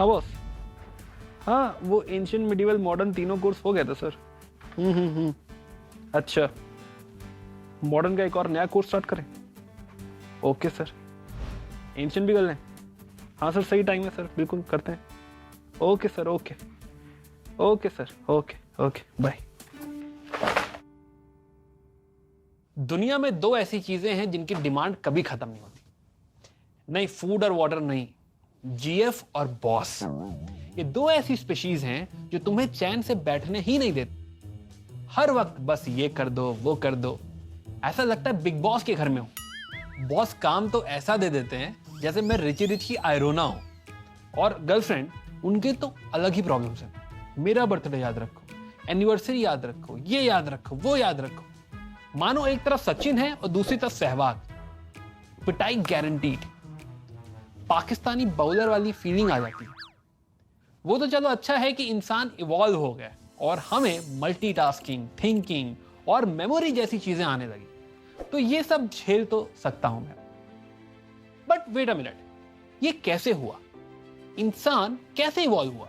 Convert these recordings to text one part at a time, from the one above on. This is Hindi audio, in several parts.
हाँ बॉस, हाँ वो एंशियंट, मिडिवल, मॉडर्न तीनों कोर्स हो गया था सर। अच्छा, मॉडर्न का एक और नया कोर्स स्टार्ट करें? Okay sir. एंशियंट भी कर लें? हाँ सर, सही टाइम है सर, बिल्कुल करते हैं। Okay sir, okay okay sir, okay okay bye. दुनिया में दो ऐसी चीजें हैं जिनकी डिमांड कभी खत्म नहीं होती, नहीं फूड और वाटर, नहीं जीएफ और बॉस। ये दो ऐसी स्पीशीज हैं जो तुम्हें चैन से बैठने ही नहीं देती। हर वक्त बस ये कर दो, वो कर दो, ऐसा लगता है बिग बॉस के घर में हो। बॉस काम तो ऐसा दे देते हैं जैसे मैं रिची रिच की आयरोना हूं। और गर्लफ्रेंड, उनके तो अलग ही प्रॉब्लम्स हैं। मेरा बर्थडे याद रखो, एनिवर्सरी याद रखो, ये याद रखो, वो याद रखो। मानो एक तरफ सचिन है और दूसरी तरफ सहवाग, पिटाई गारंटीड। पाकिस्तानी बाउलर वाली फीलिंग आ जाती है। वो तो चलो अच्छा है कि इंसान इवॉल्व हो गया और हमें मल्टीटास्किंग, थिंकिंग और मेमोरी जैसी चीजें आने लगी, तो ये सब झेल तो सकता हूं मैं। बट वेट अ मिनट, ये कैसे हुआ? इंसान कैसे इवॉल्व हुआ?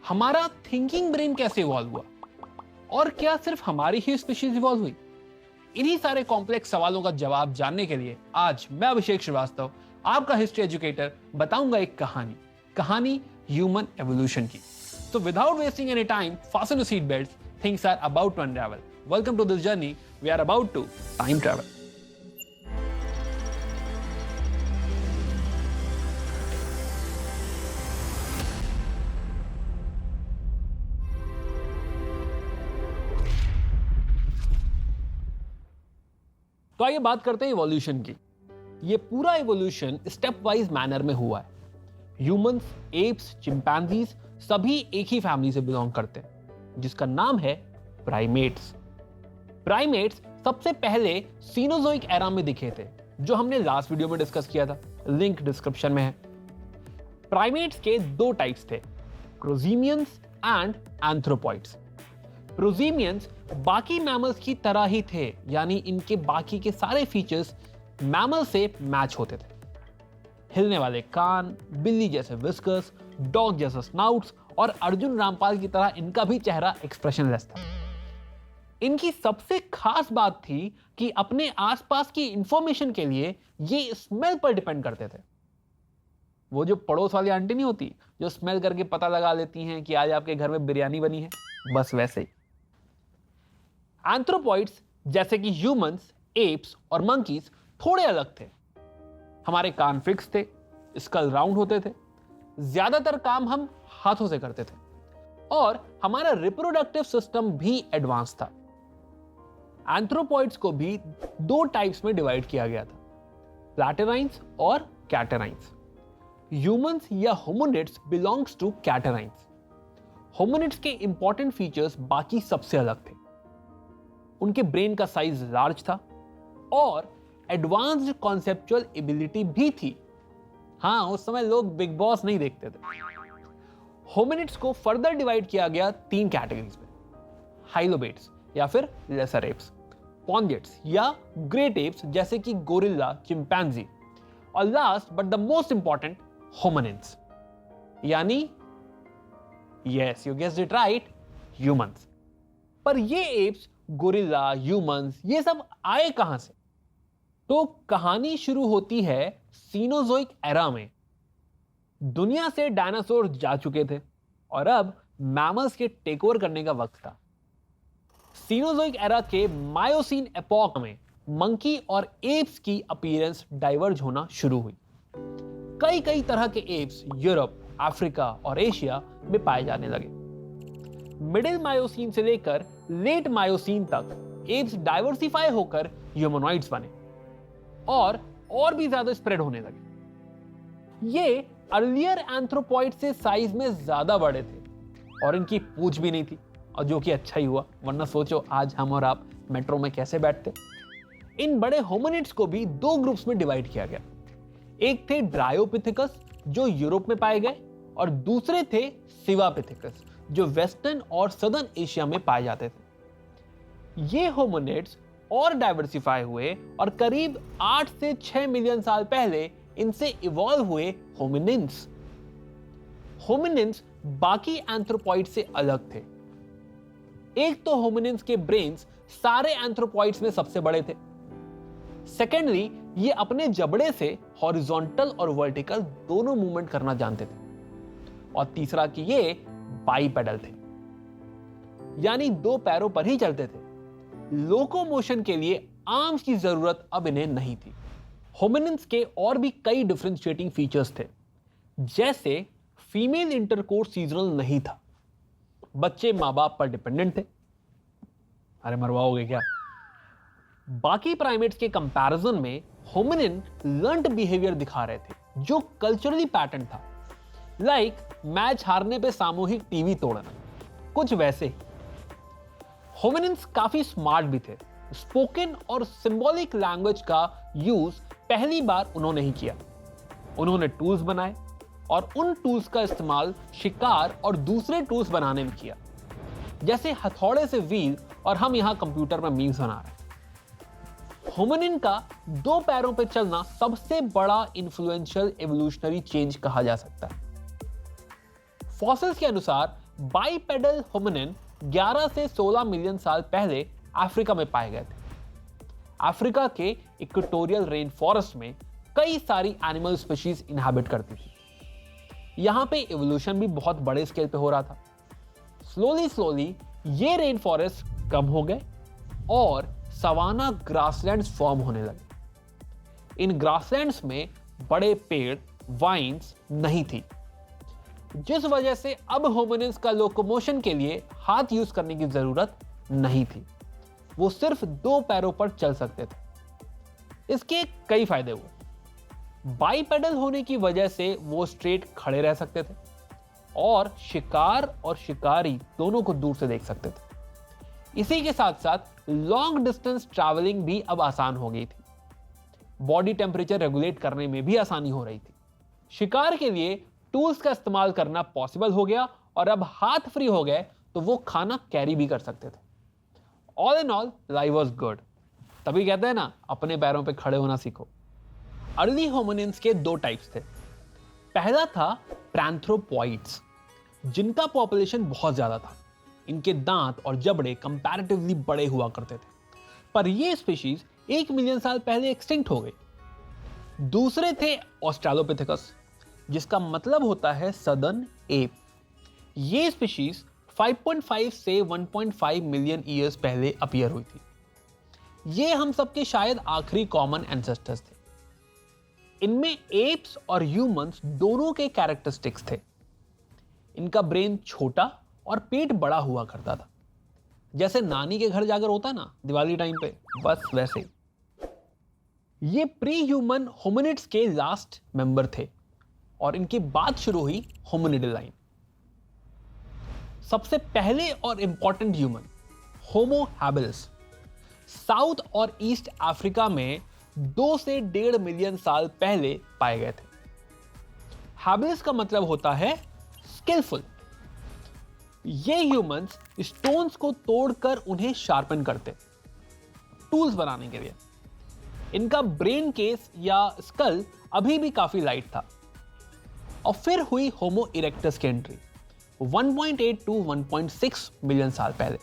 हमारा थिंकिंग ब्रेन कैसे इवॉल्व हुआ? और क्या सिर्फ हमारी ही स्पीशीज इवॉल्व हुई? इन्हीं सारे कॉम्प्लेक्स सवालों का जवाब जानने के लिए आज मैं अभिषेक श्रीवास्तव, आपका हिस्ट्री एजुकेटर, बताऊंगा एक कहानी ह्यूमन एवोल्यूशन की। So without wasting any time, fasten your seat belts. Things are about to unravel. Welcome to this journey. We are about to time travel. तो आइए बात करते हैं इवोल्यूशन की। ये पूरा इवोल्यूशन स्टेप वाइज मैनर में हुआ है। ह्यूमंस, एप्स, चिंपैंजीज सभी एक ही फैमिली से बिलोंग करते हैं, जिसका नाम है प्राइमेट्स। प्राइमेट्स सबसे पहले सीनोजोइक एरा में दिखे थे, जो हमने लास्ट वीडियो में डिस्कस किया था, लिंक डिस्क्रिप्शन में है। प्राइमेट्स के दो टाइप्स थे, प्रोजीमियंस एंड एंथ्रोपॉइड्स। प्रोजीमियंस बाकी मैमल्स की तरह ही थे, यानी इनके बाकी के सारे फीचर्स मैमल से मैच होते थे। हिलने वाले कान, बिल्ली जैसे विस्कर्स, डॉग जैसे स्नाउट्स और अर्जुन रामपाल की तरह इनका भी चेहरा एक्सप्रेशनलेस था। इनकी सबसे खास बात थी कि अपने आसपास की इंफॉर्मेशन के लिए ये स्मेल पर डिपेंड करते थे। वो जो पड़ोस वाली आंटी नहीं होती जो स्मेल करके पता लगा लेती हैं कि आज आपके घर में बिरयानी बनी है, बस वैसे ही। एंथ्रोपॉइड्स जैसे कि ह्यूमंस, एप्स और मंकीज थोड़े अलग थे। हमारे कान फिक्स थे, स्कल राउंड होते थे, ज्यादातर काम हम हाथों से करते थे और हमारा रिप्रोडक्टिव सिस्टम भी एडवांस था। एंथ्रोपॉइड्स को भी दो टाइप्स में डिवाइड किया गया था, प्लैटेराइन्स और कैटेराइन्स। ह्यूमंस या होमिनिड्स बिलोंग्स टू कैटेराइन्स। होमिनिड्स के इंपॉर्टेंट फीचर्स बाकी सबसे अलग थे। उनके ब्रेन का साइज लार्ज था और एडवांस्ड कॉन्सेप्चुअल एबिलिटी भी थी। हाँ, उस समय लोग बिग बॉस नहीं देखते थे। होमिनिड्स को फर्दर डिवाइड किया गया तीन कैटेगरीज में, हाइलोबेट्स या फिर लेसर एप्स, पॉन्जेट्स या ग्रेट एप्स जैसे कि गोरिल्ला, चिंपैंजी, और last but the most important, hominins, यानी yes you guessed it right, humans. पर ये एप्स, गोरिल्ला, ह्यूमंस, ये सब आए कहां से? तो कहानी शुरू होती है सीनोजोइक एरा में। दुनिया से डायनासोर जा चुके थे और अब मैमल्स के टेक ओवर करने का वक्त था। सीनोजोइक एरा के मायोसीन एपॉक में मंकी और एप्स की अपीयरेंस डाइवर्ज होना शुरू हुई। कई तरह के एप्स यूरोप, अफ्रीका और एशिया में पाए जाने लगे। मिडिल मायोसीन से लेकर लेट मायोसीन तक एप्स डाइवर्सिफाई होकर ह्यूमनॉइड्स बने और भी ज्यादा स्प्रेड होने लगे। ये अर्लियर एंथ्रोपॉइड से साइज में ज्यादा बड़े थे और इनकी पूंछ भी नहीं थी, और जो कि अच्छा ही हुआ, वरना सोचो आज हम और आप मेट्रो में कैसे बैठते। इन बड़े होमिनिड्स को भी दो ग्रुप्स में डिवाइड किया गया। एक थे ड्रायोपिथेकस जो यूरोप में पाए गए और दूसरे थे सिवापिथेकस जो वेस्टर्न और सदर्न एशिया में पाए जाते थे। ये होमिनिड्स और डाइवर्सिफाई हुए और करीब 8 से 6 मिलियन साल पहले इनसे इवॉल्व हुए होमिनिन्स। होमिनिन्स बाकी एंथ्रोपॉइड से अलग थे। एक तो होमिनिन्स के ब्रेन्स सारे एंथ्रोपॉइड्स में सबसे बड़े थे। सेकेंडली, ये अपने जबड़े से हॉरिजॉन्टल और वर्टिकल दोनों मूवमेंट करना जानते थे। और तीसरा कि ये बाइपेडल थे, यानी दो पैरों पर ही चलते थे। लोकोमोशन के लिए आर्म्स की जरूरत अब इन्हें नहीं थी। होमिनिन्स के और भी कई डिफरेंशिएटिंग फीचर्स थे, जैसे फीमेल इंटरकोर्स सीजनल नहीं था, बच्चे माँ बाप पर डिपेंडेंट थे। अरे मरवाओगे क्या? बाकी प्राइमेट्स के कंपैरिजन में होमिनिन लर्न्ड बिहेवियर दिखा रहे थे, जो कल्चरली पैटर्न था, लाइक मैच हारने पे सामूहिक टीवी तोड़ना, कुछ वैसे ही। होमिनिन्स काफी स्मार्ट भी थे। स्पोकन और सिंबॉलिक लैंग्वेज का यूज पहली बार उन्होंने ही किया। उन्होंने टूल्स बनाए और उन टूल्स का इस्तेमाल शिकार और दूसरे टूल्स बनाने में किया, जैसे हथौड़े से व्हील, और हम यहां कंप्यूटर में मीम्स बना रहे हैं। होमिनिन का दो पैरों पर चलना सबसे बड़ा इन्फ्लुएंशियल एवोल्यूशनरी चेंज कहा जा सकता है। फॉसिल्स के अनुसार बाइपेडल होमिनिन 11 से 16 मिलियन साल पहले अफ्रीका में पाए गए थे। अफ्रीका के इक्वेटोरियल रेन फॉरेस्ट में कई सारी एनिमल स्पीशीज इनहैबिट करती थी। यहां पे इवोल्यूशन भी बहुत बड़े स्केल पे हो रहा था। स्लोली ये रेन फॉरेस्ट कम हो गए और सवाना ग्रासलैंड्स फॉर्म होने लगे। इन ग्रासलैंड्स में बड़े पेड़, वाइन्स नहीं थी, जिस वजह से अब होमिनिन्स का लोकोमोशन के लिए हाथ यूज करने की जरूरत नहीं थी। वो सिर्फ दो पैरों पर चल सकते थे। इसके कई फायदे हुए। बाइपेडल होने की वजह से वो स्ट्रेट खड़े रह सकते थे और शिकार और शिकारी दोनों को दूर से देख सकते थे। इसी के साथ साथ लॉन्ग डिस्टेंस ट्रैवलिंग भी अब आसान हो गई थी। बॉडी टेम्परेचर रेगुलेट करने में भी आसानी हो रही थी। शिकार के लिए टूल्स का इस्तेमाल करना पॉसिबल हो गया और अब हाथ फ्री हो गए तो वो खाना कैरी भी कर सकते थे। All in all, life was good. तभी कहते हैं ना, अपने पैरों पे खड़े होना सीखो। अर्ली होमिनिन्स के दो टाइप्स थे। पहला था पैंथ्रोपॉइड्स, जिनका पॉपुलेशन बहुत ज्यादा था। इनके दांत और जबड़े कंपैरेटिवली बड़े हुआ करते थे, पर ये स्पीशीज 1 मिलियन साल पहले एक्सटिंक्ट हो गई। दूसरे थे ऑस्ट्रेलोपिथेकस, जिसका मतलब होता है सदर्न एप। ये स्पीशीज 5.5 से 1.5 मिलियन ईयर्स पहले अपीयर हुई थी। ये हम सबके शायद आखिरी कॉमन एंसेस्टर्स थे। इनमें एप्स और ह्यूमंस दोनों के कैरेक्टरिस्टिक्स थे। इनका ब्रेन छोटा और पेट बड़ा हुआ करता था, जैसे नानी के घर जाकर होता ना दिवाली टाइम पे, बस वैसे ही। ये प्री ह्यूमन होमिनिड्स के लास्ट मेंबर थे और इनकी बात शुरू हुई होमिनिडल लाइन। सबसे पहले और important human Homo habilis south और ईस्ट अफ्रीका में 2 से 1.5 मिलियन साल पहले पाए गए थे। हैबिलिस का मतलब होता है स्किलफुल। ये ह्यूमंस स्टोन्स को तोड़कर उन्हें शार्पन करते, टूल्स बनाने के लिए। इनका ब्रेन केस या स्कल अभी भी काफी लाइट था। और फिर हुई होमो इरेक्टस की एंट्री 1.8 टू 1.6 मिलियन साल पहले।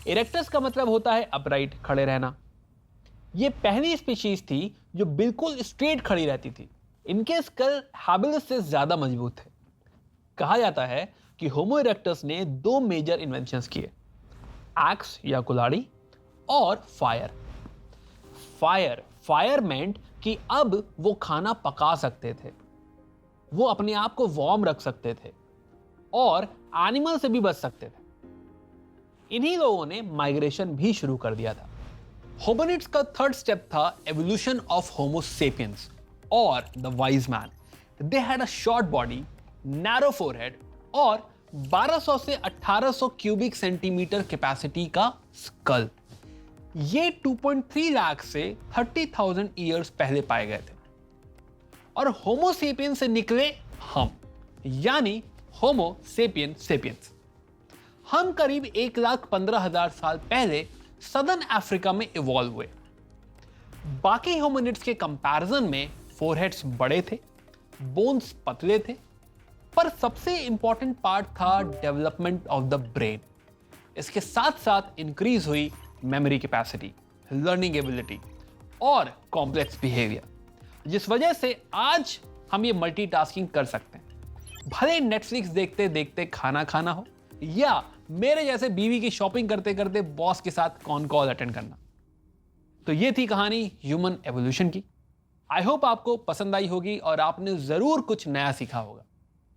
इरेक्टस का मतलब होता है अपराइट, खड़े रहना। यह पहली स्पीशीज थी जो बिल्कुल स्ट्रेट खड़ी रहती थी। इनके स्कल हैबिलिस से ज्यादा मजबूत थे। कहा जाता है कि होमो इरेक्टस ने 2 मेजर इन्वेंशंस किए, एक्स या कुल्हाड़ी और फायर। फायर मेंट कि अब वो खाना पका सकते थे, वो अपने आप को वार्म रख सकते थे और एनिमल से भी बच सकते थे। इन्हीं लोगों ने माइग्रेशन भी शुरू कर दिया था। होमिनिड्स का थर्ड स्टेप था एवोल्यूशन ऑफ होमो सेपियंस और the wise man. They had a short body, narrow forehead और 1200 से 1800 क्यूबिक सेंटीमीटर कैपेसिटी का स्कल। ये 2.3 लाख से 30,000 ईयर्स पहले पाए गए थे। और होमो सेपियंस से निकले हम, यानी होमो सेपियन सेपियंस। हम करीब 1,15,000 साल पहले सदर्न अफ्रीका में इवॉल्व हुए। बाकी होमिनिड्स के कंपैरिजन में फोरहेड्स बड़े थे, बोन्स पतले थे पर सबसे इंपॉर्टेंट पार्ट था डेवलपमेंट ऑफ द ब्रेन। इसके साथ साथ इंक्रीज हुई मेमोरी कैपेसिटी, लर्निंग एबिलिटी और कॉम्प्लेक्स बिहेवियर, जिस वजह से आज हम ये मल्टीटास्किंग कर सकते हैं। भले नेटफ्लिक्स देखते देखते खाना खाना हो या मेरे जैसे बीवी की शॉपिंग करते करते बॉस के साथ कॉल अटेंड करना। तो ये थी कहानी ह्यूमन एवोल्यूशन की। आई होप आपको पसंद आई होगी और आपने जरूर कुछ नया सीखा होगा।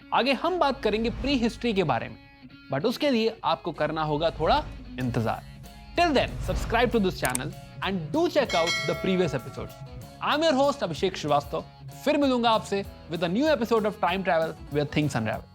आगे हम बात करेंगे प्री हिस्ट्री के बारे में, बट उसके लिए आपको करना होगा थोड़ा इंतजार। Till then subscribe to this channel and do check out the previous episodes. I am your host Abhishek Srivastava. फिर मिलूंगा आपसे with a new episode of time travel where things unravel.